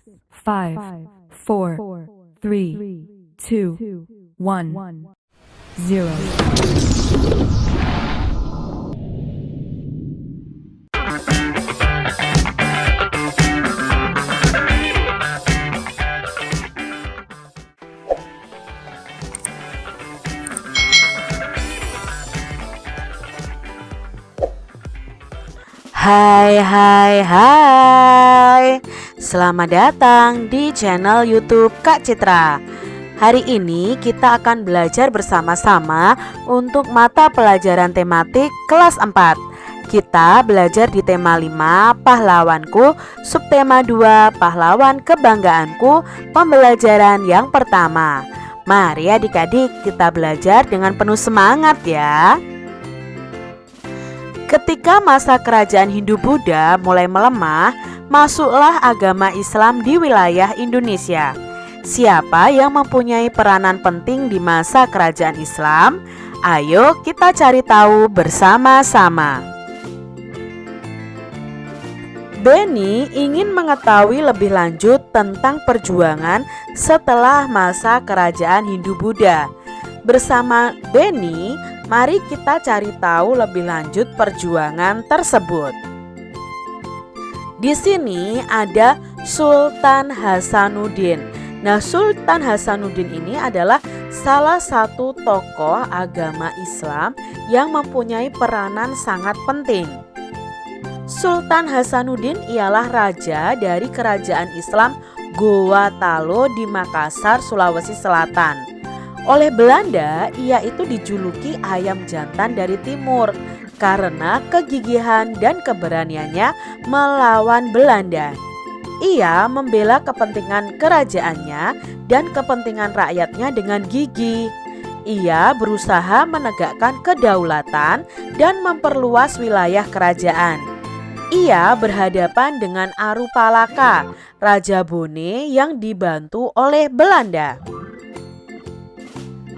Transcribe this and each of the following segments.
5, 4, 3, 2, 1, 0. Hai. Selamat datang di channel YouTube Kak Citra. Hari ini kita akan belajar bersama-sama untuk mata pelajaran tematik kelas 4. Kita belajar di tema 5, pahlawanku, subtema 2, pahlawan kebanggaanku, pembelajaran yang pertama. Mari adik-adik kita belajar dengan penuh semangat ya. Ketika masa kerajaan Hindu-Buddha mulai melemah, masuklah agama Islam di wilayah Indonesia. Siapa yang mempunyai peranan penting di masa kerajaan Islam? Ayo kita cari tahu bersama-sama. Benny ingin mengetahui lebih lanjut tentang perjuangan setelah masa kerajaan Hindu-Buddha. Bersama Benny, mari kita cari tahu lebih lanjut perjuangan tersebut. Di sini ada Sultan Hasanuddin. Nah, Sultan Hasanuddin ini adalah salah satu tokoh agama Islam yang mempunyai peranan sangat penting. Sultan Hasanuddin ialah raja dari kerajaan Islam Goa Talo di Makassar, Sulawesi Selatan. Oleh Belanda, ia itu dijuluki ayam jantan dari timur karena kegigihan dan keberaniannya melawan Belanda. Ia membela kepentingan kerajaannya dan kepentingan rakyatnya dengan gigih. Ia berusaha menegakkan kedaulatan dan memperluas wilayah kerajaan. Ia berhadapan dengan Arupalaka, Raja Bone yang dibantu oleh Belanda.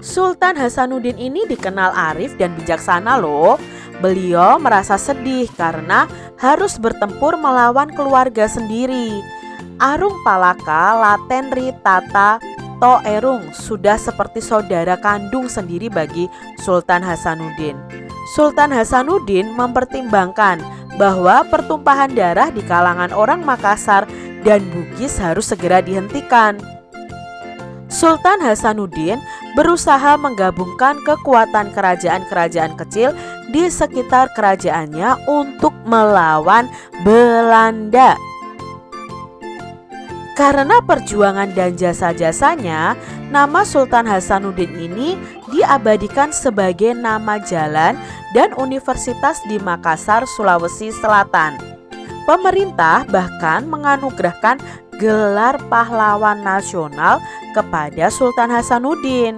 Sultan Hasanuddin ini dikenal arif dan bijaksana loh. Beliau merasa sedih karena harus bertempur melawan keluarga sendiri. Arung Palaka Latenri Tata Toerung sudah seperti saudara kandung sendiri bagi Sultan Hasanuddin. Sultan Hasanuddin mempertimbangkan bahwa pertumpahan darah di kalangan orang Makassar dan Bugis harus segera dihentikan. Sultan Hasanuddin berusaha menggabungkan kekuatan kerajaan-kerajaan kecil di sekitar kerajaannya untuk melawan Belanda. Karena perjuangan dan jasa-jasanya, nama Sultan Hasanuddin ini diabadikan sebagai nama jalan dan universitas di Makassar, Sulawesi Selatan. Pemerintah bahkan menganugerahkan gelar pahlawan nasional kepada Sultan Hasanuddin.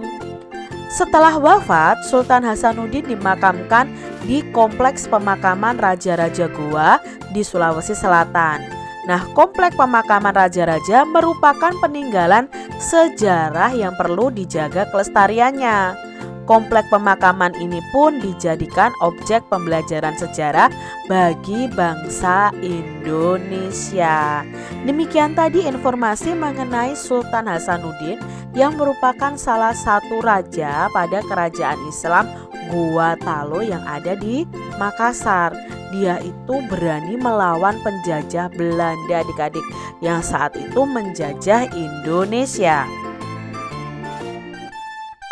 Setelah wafat, Sultan Hasanuddin dimakamkan di Kompleks Pemakaman Raja-Raja Goa di Sulawesi Selatan. Nah, Kompleks Pemakaman Raja-Raja merupakan peninggalan sejarah yang perlu dijaga kelestariannya. Kompleks pemakaman ini pun dijadikan objek pembelajaran sejarah bagi bangsa Indonesia. Demikian tadi informasi mengenai Sultan Hasanuddin yang merupakan salah satu raja pada kerajaan Islam Goa Talo yang ada di Makassar. Dia itu berani melawan penjajah Belanda adik-adik yang saat itu menjajah Indonesia.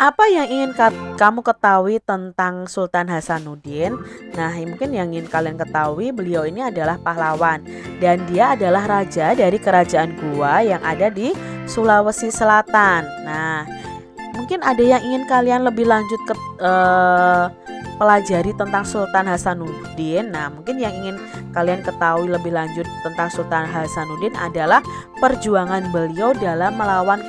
Apa yang ingin kamu ketahui tentang Sultan Hasanuddin? Nah, mungkin yang ingin kalian ketahui, beliau ini adalah pahlawan dan dia adalah raja dari kerajaan Goa yang ada di Sulawesi Selatan. Nah, mungkin ada yang ingin kalian lebih lanjut pelajari tentang Sultan Hasanuddin. Nah, mungkin yang ingin kalian ketahui lebih lanjut tentang Sultan Hasanuddin adalah perjuangan beliau dalam melawan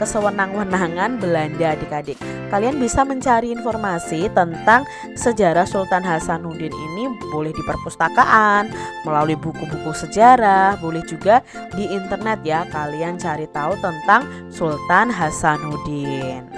kesewenang-wenangan Belanda adik-adik. Kalian bisa mencari informasi tentang sejarah Sultan Hasanuddin ini boleh di perpustakaan, melalui buku-buku sejarah, boleh juga di internet ya. Kalian cari tahu tentang Sultan Hasanuddin.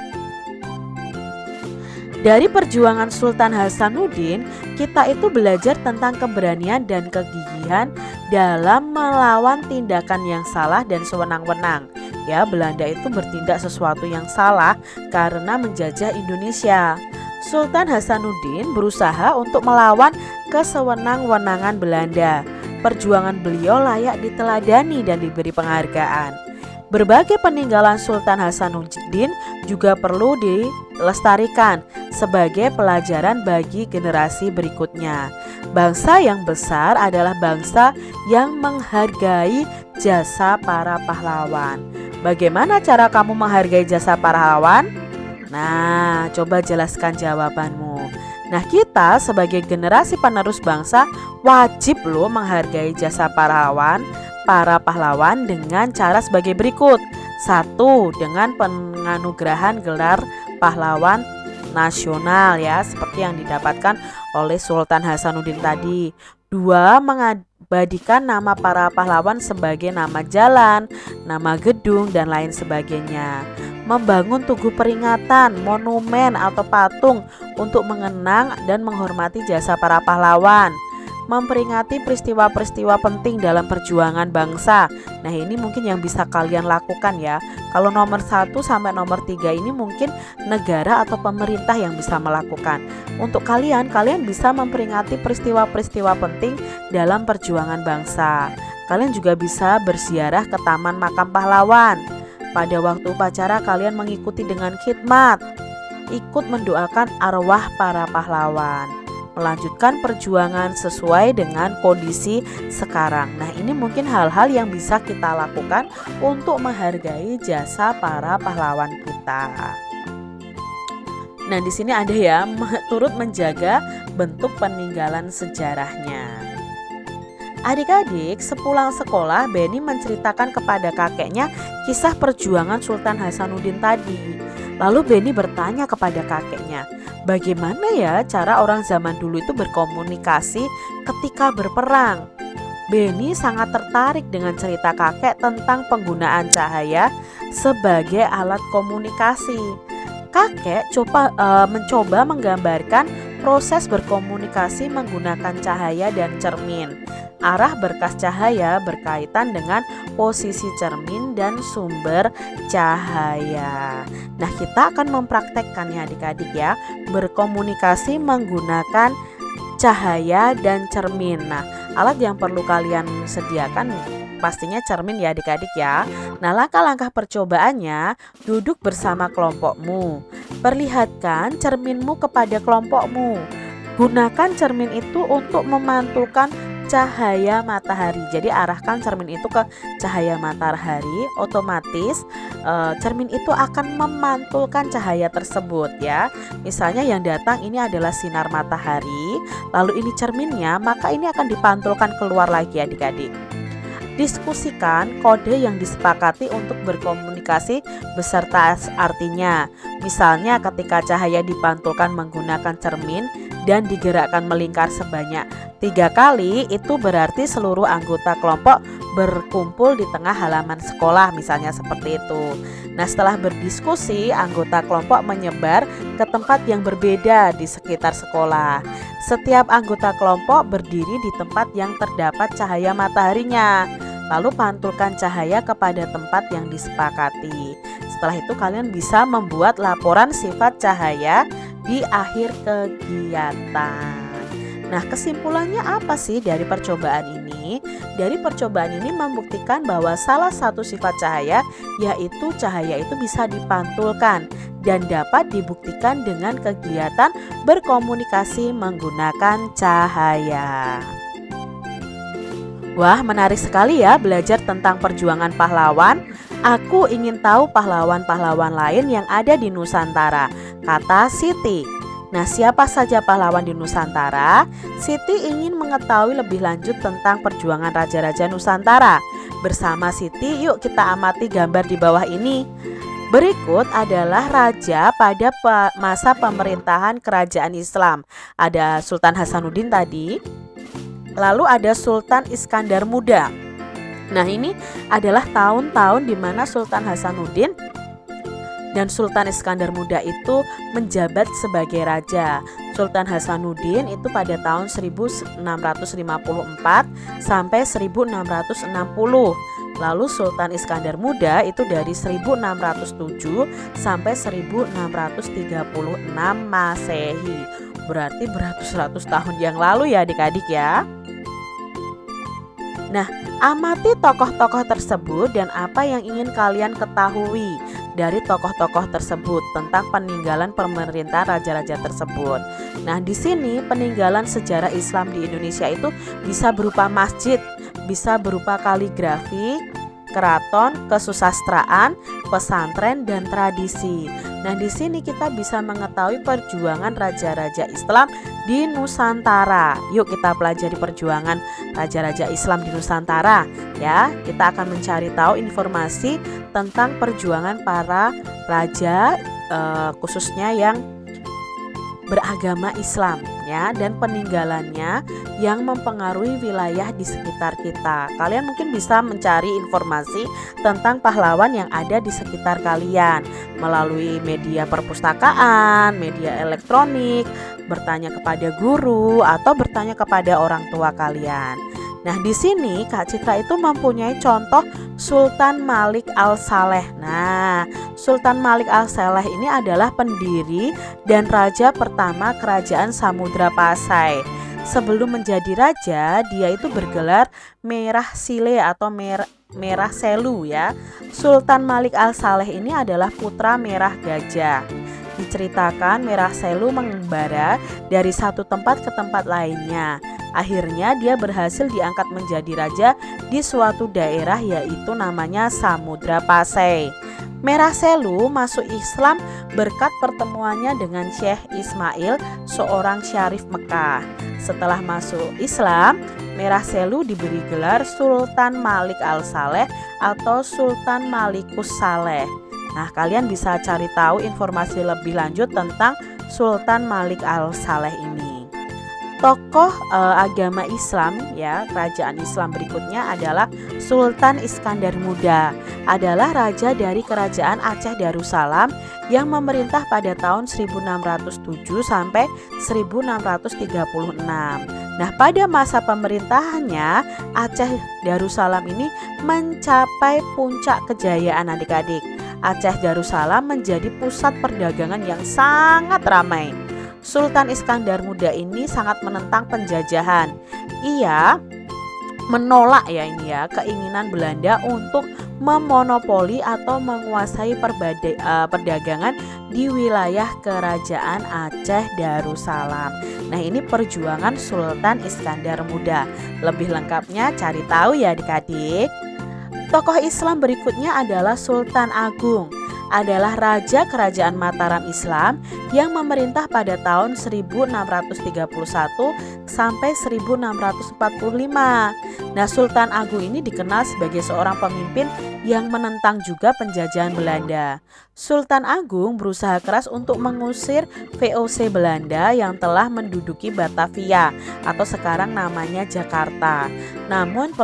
Dari perjuangan Sultan Hasanuddin, kita itu belajar tentang keberanian dan kegigihan dalam melawan tindakan yang salah dan sewenang-wenang. Ya, Belanda itu bertindak sesuatu yang salah karena menjajah Indonesia. Sultan Hasanuddin berusaha untuk melawan kesewenang-wenangan Belanda. Perjuangan beliau layak diteladani dan diberi penghargaan. Berbagai peninggalan Sultan Hasanuddin juga perlu dilestarikan sebagai pelajaran bagi generasi berikutnya. Bangsa yang besar adalah bangsa yang menghargai jasa para pahlawan. Bagaimana cara kamu menghargai jasa pahlawan? Nah, coba jelaskan jawabanmu. Nah, kita sebagai generasi penerus bangsa wajib loh menghargai jasa para pahlawan dengan cara sebagai berikut. 1. Dengan penganugerahan gelar pahlawan nasional ya, seperti yang didapatkan oleh Sultan Hasanuddin tadi. 2. Mengabadikan nama para pahlawan sebagai nama jalan, nama gedung, dan lain sebagainya. Membangun tugu peringatan, monumen atau patung untuk mengenang dan menghormati jasa para pahlawan. Memperingati peristiwa-peristiwa penting dalam perjuangan bangsa. Nah, ini mungkin yang bisa kalian lakukan ya. Kalau nomor 1 sampai nomor 3 ini mungkin negara atau pemerintah yang bisa melakukan. Untuk kalian bisa memperingati peristiwa-peristiwa penting dalam perjuangan bangsa. Kalian juga bisa berziarah ke Taman Makam Pahlawan. Pada waktu upacara kalian mengikuti dengan khidmat, ikut mendoakan arwah para pahlawan, melanjutkan perjuangan sesuai dengan kondisi sekarang. Nah, ini mungkin hal-hal yang bisa kita lakukan untuk menghargai jasa para pahlawan kita. Nah, di sini ada ya, turut menjaga bentuk peninggalan sejarahnya. Adik-adik, sepulang sekolah Beni menceritakan kepada kakeknya kisah perjuangan Sultan Hasanuddin tadi. Lalu Beni bertanya kepada kakeknya, bagaimana ya cara orang zaman dulu itu berkomunikasi ketika berperang? Beni sangat tertarik dengan cerita kakek tentang penggunaan cahaya sebagai alat komunikasi. Kakek mencoba menggambarkan proses berkomunikasi menggunakan cahaya dan cermin. Arah berkas cahaya berkaitan dengan posisi cermin dan sumber cahaya. Nah, kita akan mempraktekkannya adik-adik ya, berkomunikasi menggunakan cahaya dan cermin. Nah, alat yang perlu kalian sediakan pastinya cermin ya adik-adik ya. Nah, langkah-langkah percobaannya, duduk bersama kelompokmu. Perlihatkan cerminmu kepada kelompokmu. Gunakan cermin itu untuk memantulkan cahaya matahari. Jadi arahkan cermin itu ke cahaya matahari, otomatis cermin itu akan memantulkan cahaya tersebut ya. Misalnya yang datang ini adalah sinar matahari, lalu ini cerminnya, maka ini akan dipantulkan keluar lagi adik-adik. Diskusikan kode yang disepakati untuk berkomunikasi beserta artinya. Misalnya ketika cahaya dipantulkan menggunakan cermin dan digerakkan melingkar sebanyak 3 kali, itu berarti seluruh anggota kelompok berkumpul di tengah halaman sekolah, misalnya seperti itu. Nah, setelah berdiskusi, anggota kelompok menyebar ke tempat yang berbeda di sekitar sekolah. Setiap anggota kelompok berdiri di tempat yang terdapat cahaya mataharinya, lalu pantulkan cahaya kepada tempat yang disepakati. Setelah itu kalian bisa membuat laporan sifat cahaya di akhir kegiatan. Nah, kesimpulannya apa sih dari percobaan ini? Dari percobaan ini membuktikan bahwa salah satu sifat cahaya yaitu cahaya itu bisa dipantulkan dan dapat dibuktikan dengan kegiatan berkomunikasi menggunakan cahaya. Wah, menarik sekali ya belajar tentang perjuangan pahlawan. Aku ingin tahu pahlawan-pahlawan lain yang ada di Nusantara, kata Siti. Nah, siapa saja pahlawan di Nusantara? Siti ingin mengetahui lebih lanjut tentang perjuangan raja-raja Nusantara. Bersama Siti, yuk kita amati gambar di bawah ini. Berikut adalah raja pada masa pemerintahan kerajaan Islam. Ada Sultan Hasanuddin tadi, lalu ada Sultan Iskandar Muda. Nah, ini adalah tahun-tahun di mana Sultan Hasanuddin dan Sultan Iskandar Muda itu menjabat sebagai raja. Sultan Hasanuddin itu pada tahun 1654 sampai 1660. Lalu Sultan Iskandar Muda itu dari 1607 sampai 1636 Masehi. Berarti beratus-ratus tahun yang lalu ya adik-adik ya. Nah, amati tokoh-tokoh tersebut dan apa yang ingin kalian ketahui dari tokoh-tokoh tersebut tentang peninggalan pemerintahan raja-raja tersebut. Nah, di sini peninggalan sejarah Islam di Indonesia itu bisa berupa masjid, bisa berupa kaligrafi, keraton, kesusastraan, pesantren, dan tradisi. Nah, di sini kita bisa mengetahui perjuangan raja-raja Islam di Nusantara. Yuk kita pelajari perjuangan raja-raja Islam di Nusantara ya. Kita akan mencari tahu informasi tentang perjuangan para raja khususnya yang beragama Islam ya, dan peninggalannya yang mempengaruhi wilayah di sekitar kita. Kalian mungkin bisa mencari informasi tentang pahlawan yang ada di sekitar kalian melalui media perpustakaan, media elektronik, bertanya kepada guru atau bertanya kepada orang tua kalian. Nah, di sini Kak Citra itu mempunyai contoh Sultan Malik Al-Saleh. Nah, Sultan Malik Al-Saleh ini adalah pendiri dan raja pertama kerajaan Samudra Pasai. Sebelum menjadi raja, dia itu bergelar Merah Sile atau Merah Selu ya. Sultan Malik Al-Saleh ini adalah putra Merah Gajah. Diceritakan Merah Selu mengembara dari satu tempat ke tempat lainnya. Akhirnya dia berhasil diangkat menjadi raja di suatu daerah yaitu namanya Samudra Pasai. Merah Selu masuk Islam berkat pertemuannya dengan Syekh Ismail, seorang syarif Mekah. Setelah masuk Islam, Merah Selu diberi gelar Sultan Malik Al-Saleh atau Sultan Malikus Saleh. Nah, kalian bisa cari tahu informasi lebih lanjut tentang Sultan Malik Al-Saleh ini. Tokoh agama Islam ya, kerajaan Islam berikutnya adalah Sultan Iskandar Muda. Adalah raja dari kerajaan Aceh Darussalam yang memerintah pada tahun 1607 sampai 1636. Nah, pada masa pemerintahannya Aceh Darussalam ini mencapai puncak kejayaan adik-adik. Aceh Darussalam menjadi pusat perdagangan yang sangat ramai. Sultan Iskandar Muda ini sangat menentang penjajahan. Ia menolak keinginan Belanda untuk memonopoli atau menguasai perdagangan di wilayah kerajaan Aceh Darussalam. Nah, ini perjuangan Sultan Iskandar Muda. Lebih lengkapnya cari tahu ya adik-adik. Tokoh Islam berikutnya adalah Sultan Agung. Adalah raja kerajaan Mataram Islam yang memerintah pada tahun 1631 sampai 1645. Nah, Sultan Agung ini dikenal sebagai seorang pemimpin yang menentang juga penjajahan Belanda. Sultan Agung berusaha keras untuk mengusir VOC Belanda yang telah menduduki Batavia atau sekarang namanya Jakarta. Namun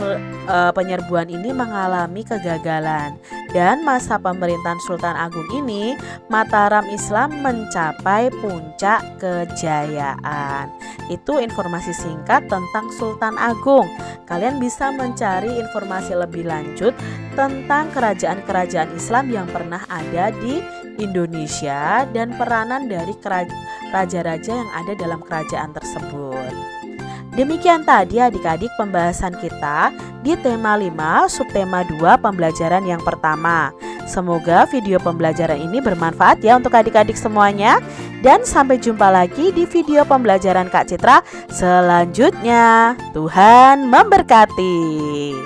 penyerbuan ini mengalami kegagalan. Dan masa pemerintahan Sultan Agung ini, Mataram Islam mencapai puncak kejayaan. Itu informasi singkat tentang Sultan Agung. Kalian bisa mencari informasi lebih lanjut tentang kerajaan-kerajaan Islam yang pernah ada di Indonesia dan peranan dari raja-raja yang ada dalam kerajaan tersebut. Demikian tadi adik-adik pembahasan kita di tema 5 subtema 2 pembelajaran yang pertama. Semoga video pembelajaran ini bermanfaat ya untuk adik-adik semuanya. Dan sampai jumpa lagi di video pembelajaran Kak Citra selanjutnya. Tuhan memberkati.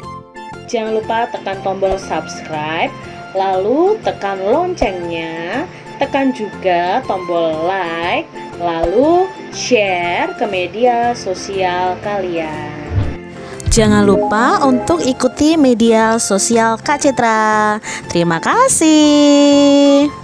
Jangan lupa tekan tombol subscribe, lalu tekan loncengnya, tekan juga tombol like, lalu share ke media sosial kalian. Jangan lupa untuk ikuti media sosial Kak Citra. Terima kasih.